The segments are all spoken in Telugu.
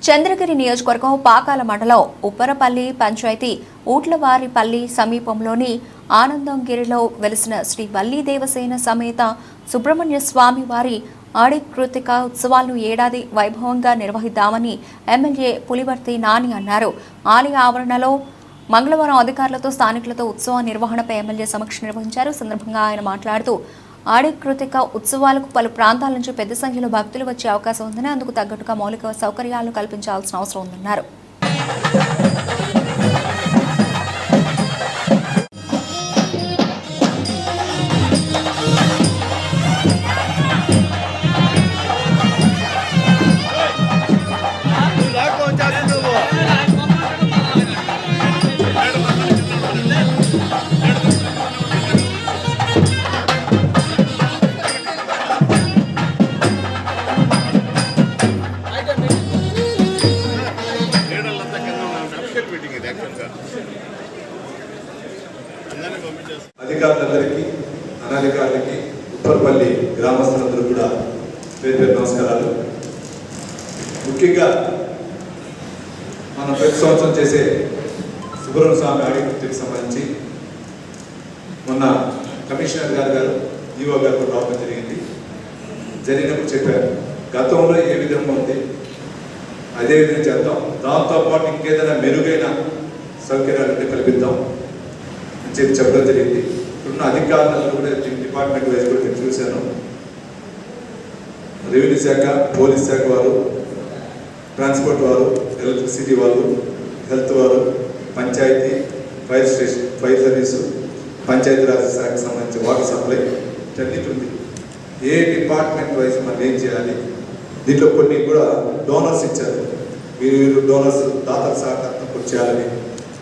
చంద్రగిరి నియోజకవర్గం పాకాల మండలం ఉప్పరపల్లి పంచాయతీ ఊట్లవారిపల్లి సమీపంలోని ఆనందంగిరిలో వెలిసిన శ్రీ వల్లీ దేవసేన సమేత సుబ్రహ్మణ్య స్వామి వారి ఆడికృతిక ఉత్సవాలను ఏడాది వైభవంగా నిర్వహిద్దామని ఎమ్మెల్యే పులివర్తి నాని అన్నారు. ఆలయ ఆవరణలో మంగళవారం అధికారులతో స్థానికులతో ఉత్సవ నిర్వహణపై ఎమ్మెల్యే సమీక్ష నిర్వహించారు. సందర్భంగా ఆయన మాట్లాడుతూ ఆడికృతిక ఉత్సవాలకు పలు ప్రాంతాల నుంచి పెద్ద సంఖ్యలో భక్తులు వచ్చే అవకాశం ఉందని, అందుకు తగ్గట్టుగా మౌలిక సౌకర్యాలను కల్పించాల్సిన అవసరం ఉందన్నారు. అధికారులందరికీ అనధికారులకి ఉప్పరపల్లి గ్రామస్తులందరూ కూడా పేరు నమస్కారాలు. ముఖ్యంగా మనం ప్రతి సంవత్సరం చేసే సుబ్రహ్మణ్య స్వామి ఆడికృతికి సంబంధించి మొన్న కమిషనర్ గారు ఈఓ గారు కూడా రావడం జరిగినప్పుడు చెప్పారు, గతంలో ఏ విధంగా ఉంది అదే విధంగా చేద్దాం, దాంతోపాటు ఇంకేదైనా మెరుగైన సౌకర్యాలు కల్పిద్దాం అని చెప్పడం జరిగింది. ఇప్పుడున్న అధికారులను కూడా డిపార్ట్మెంట్ వైజ్ కూడా నేను చూశాను. రెవెన్యూ శాఖ, పోలీస్ శాఖ వారు, ట్రాన్స్పోర్ట్ వారు, ఎలక్ట్రిసిటీ వాళ్ళు, హెల్త్ వారు, panchayati, fire station, fire service, Panchayati Raj శాఖకు సంబంధించి వాటర్ సప్లై అన్నిటి ఉంది. ఏ డిపార్ట్మెంట్ వైజ్ మనం ఏం చేయాలి, దీంట్లో కొన్ని కూడా డోనర్స్ ఇచ్చారు, మీరు డోనర్స్ దాతల సహకారంతో చేయాలని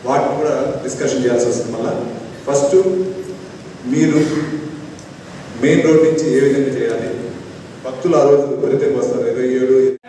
వాటిని కూడా డిస్కషన్ చేయాల్సి వస్తుంది. మళ్ళీ ఫస్ట్ మీరు మెయిన్ రోడ్ నుంచి ఏ విధంగా చేయాలి, భక్తులు ఆ రోజు కొరితేకి వస్తారు 27